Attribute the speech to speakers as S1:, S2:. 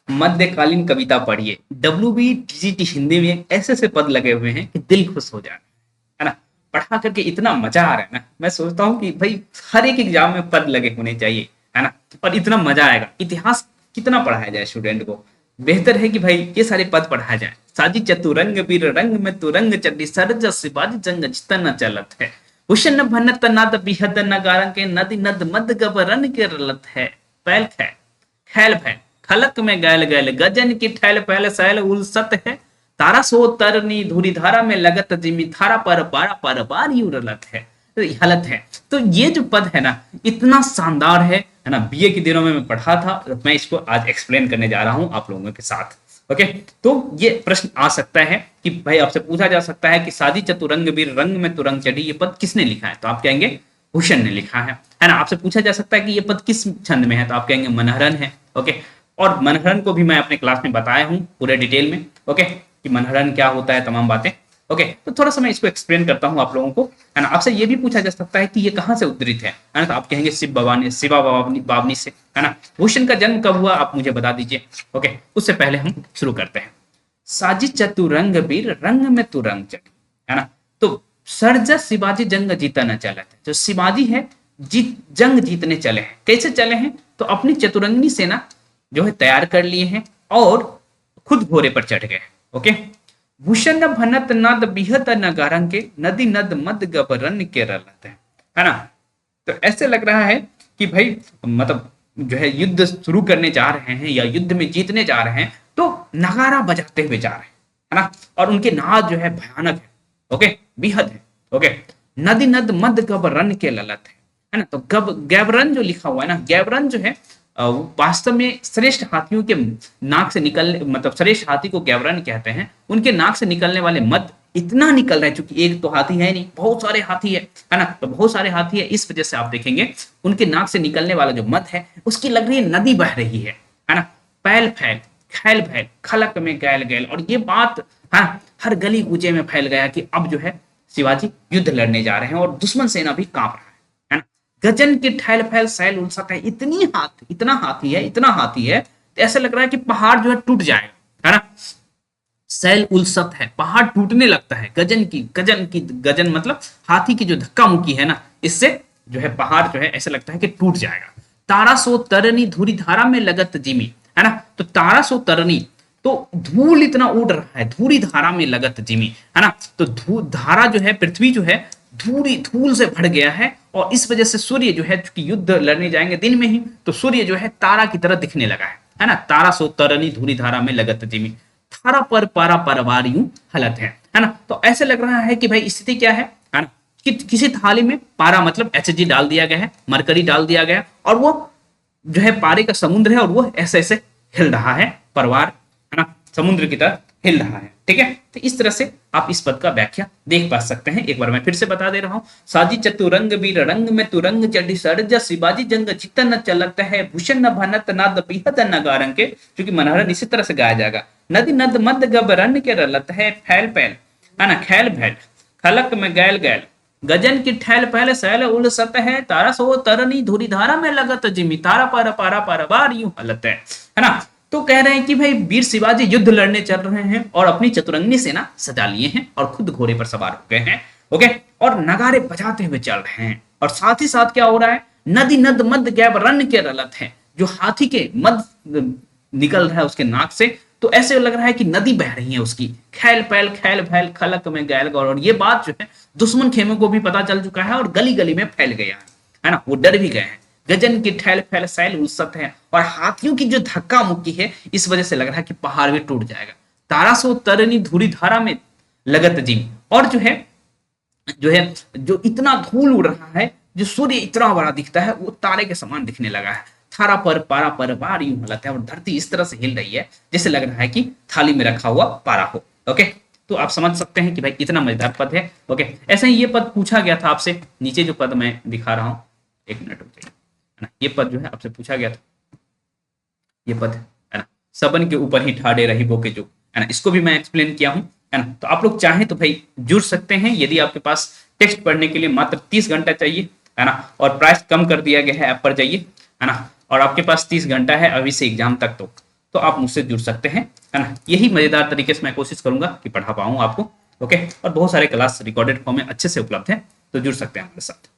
S1: मध्यकालीन कविता पढ़िए। WBTGT हिंदी में ऐसे ऐसे पद लगे हुए हैं कि दिल खुश हो जाए, है ना। पढ़ा करके इतना मजा आ रहा है ना, मैं सोचता हूँ कि भाई हर एक एग्जाम में पद लगे होने चाहिए, है ना। और इतना मजा आएगा। इतिहास कितना पढ़ाया जाए स्टूडेंट को, बेहतर है कि भाई ये सारे पद पढ़ाया जाए। साजी चतुरंग वीर रंग में तुरंग चढ़ी सरज शिवाजी जंग जितना चलत है। हुशन भनत नाद बिहद नगारंग के नदी नद मद गबरन के रलत है। पैल खैल खैल भैल खलक में गैल गैल गजन की ठैल पहले सैल उलसत है। तारा सो तरनी धूरी धारा में लगत जिमी थारा पर बार यू रलत है। तो हलत है। तो ये जो पद है ना, इतना शानदार है ना। बीए के दिनों में मैं पढ़ा था, मैं इसको आज एक्सप्लेन करने जा रहा हूं आप लोगों के साथ। ओके, तो ये प्रश्न आ सकता है कि भाई आपसे पूछा जा सकता है कि साजी चतुरंग वीर रंग में तुरंग चढ़ी, ये पद किसने लिखा है? तो आप कहेंगे भूषण ने लिखा है ना। आपसे पूछा जा सकता है कि ये पद किस छंद में है? तो आप कहेंगे मनहरन है। ओके, और मनहरन को भी मैं अपने क्लास में बताया हूं पूरे डिटेल में। ओके, कि मनहरन क्या होता है, तमाम बातें। ओके, तो थोड़ा सा मैं इसको एक्सप्लेन करता हूं आप लोगों को, है ना। आपसे ये भी पूछा जा सकता है कि ये कहां से उद्धृत है ना। तो आप कहेंगे शिवा बावनी से, है ना। भूषण का जन्म कब हुआ आप मुझे बता दीजिए। ओके, उससे पहले हम शुरू करते हैं। साजी चतुरंग वीर रंग में तुरंग चढ़ी, है ना। तो सरजा शिवाजी जंग जीता न चला था। जो शिवाजी है जंग जीतने चले हैं। कैसे चले हैं? तो अपनी चतुरंगनी सेना जो है तैयार कर लिए हैं और खुद घोड़े पर चढ़ गए। ओके, भूषण भनत नद बिहत नगारंग के नदी नद मद गबरन के रलत है ना। तो ऐसे लग रहा है कि भाई मतलब जो है युद्ध शुरू करने जा रहे हैं या युद्ध में जीतने जा रहे हैं, तो नगारा बजाते हुए जा रहे हैं, है ना। और उनके नाद जो है भयानक है। ओके, बिहद है। ओके, नदी नद मद गबरन के ललत है ना। तो गैबरन जो लिखा हुआ है ना, गैबरन जो है वास्तव में श्रेष्ठ हाथियों के नाक से निकलने, मतलब श्रेष्ठ हाथी को गैबरन कहते हैं। उनके नाक से निकलने वाले मद इतना निकल रहा है, चूंकि एक तो हाथी है नहीं, बहुत सारे हाथी है ना। तो बहुत सारे हाथी है, इस वजह से आप देखेंगे उनके नाक से निकलने वाला जो मद है उसकी लग रही है नदी बह रही है ना। पैल फैल खैल भैल खलक में गैल गैल। और ये बात हर गली कूचे में फैल गया कि अब जो है शिवाजी युद्ध लड़ने जा रहे हैं और दुश्मन सेना भी कांप रहा है ना। गजन की ठैल फैल सैल उलसत है। इतना हाथी है, तो ऐसा लग रहा है कि पहाड़ जो है टूट जाएगा, है ना। सैल उलसत है, पहाड़ टूटने लगता है। गजन मतलब हाथी की जो धक्का मुक्की है ना, इससे जो है पहाड़ जो है ऐसा लगता है कि टूट जाएगा। तारा सो तरनी धूरी धारा में लगत जिमी, है ना। तो तारा सो तरनी, तो धूल इतना उड़ रहा है, धूरी धारा में लगत जिमी, है ना। तो धारा जो है, पृथ्वी जो है धूल से भर गया है। और इस वजह से सूर्य जो है, चूंकि युद्ध लड़ने जाएंगे दिन में ही, तो सूर्य जो है तारा की तरह दिखने लगा है ना। तारा सो तरनी धूरी धारा में लगत जिमी थारा पर पारा परवार यूं हलत है ना। तो ऐसे लग रहा है कि भाई स्थिति क्या है ना, कि किसी थाली में पारा मतलब HG डाल दिया गया है, मरकरी डाल दिया गया, और वो जो है पारे का समुद्र है और वो ऐसे ऐसे हिल रहा है, परवार, है ना, समुद्र की तरह हिल रहा है। ठीक है, तो इस तरह से आप इस पद का व्याख्या देख पा सकते हैं। एक बार मैं फिर से बता दे रहा हूं। साजी चतुरंग वीर रंग में तुरंग चढ़ी सरजा शिवाजी जंग जितन चलत है। भूषण न भनत नाद बिहत नगारंग के, क्योंकि मनहरन इसी तरह से गाया जाएगा। नदी नद मद गबरन के रलत है। फैल पैल, है ना, खैल भैल खलक में गैल गैल गजन की ठैल पहले सैल उलसत है। तारा सो तरनी धूरी धारा में लगत जिमी थारा पर बार यूं हलत है ना। तो कह रहे हैं कि भाई वीर शिवाजी युद्ध लड़ने चल रहे हैं और अपनी चतुरंगी सेना सजा लिए हैं और खुद घोड़े पर सवार हो गए हैं। ओके, और नगारे बजाते हुए चल रहे हैं। और साथ ही साथ क्या हो रहा है, नदी नद मद गैब रन के रलत है। जो हाथी के मद निकल रहा है उसके नाक से, तो ऐसे लग रहा है कि नदी बह रही है उसकी। खैल पैल खैल भैल खलक में गैल गौर। और ये बात जो है दुश्मन खेमे को भी पता चल चुका है और गली गली में फैल गया है ना। वो डर भी गए हैं। गजन की ठैल फैल सैल उलसत है। और हाथियों की जो धक्का मुक्की है, इस वजह से लग रहा है कि पहाड़ भी टूट जाएगा। तारा सो तरनी धूरी धारा में लगत जिम। और जो इतना धूल उड़ रहा है, जो सूर्य इतना बड़ा दिखता है, वो तारे के समान दिखने लगा है। थारा पर पारा पर बार यूं हलत है। और धरती इस तरह से हिल रही है जैसे लग रहा है कि थाली में रखा हुआ पारा हो। ओके, तो आप समझ सकते हैं कि भाई इतना मजेदार पद है। ओके, ऐसे ही ये पद पूछा गया था आपसे। नीचे जो पद मैं दिखा रहा हूं, एक मिनट रुक जाइए, है ना। ये पद जो है आपसे पूछा गया था, ये पद है ना, सबन के ऊपर ही ठाड़े रही बो के जो, है ना। इसको भी मैं एक्सप्लेन किया हूं, है ना। तो आप लोग चाहें तो भाई जुड़ सकते हैं। यदि आपके पास टेक्स्ट पढ़ने के लिए मात्र 30 घंटा चाहिए, है ना, और प्राइस कम कर दिया गया है, ऐप पर जाइए, है ना, और आपके पास 30 घंटा है अभी से एग्जाम तक, तो तो आप मुझसे जुड़ सकते हैं, है ना। यही मजेदार तरीके से मैं कोशिश करूंगा कि पढ़ा पाऊँ आपको। ओके, और बहुत सारे क्लास रिकॉर्डेड फॉर्म में अच्छे से उपलब्ध है, तो जुड़ सकते हैं हमारे साथ।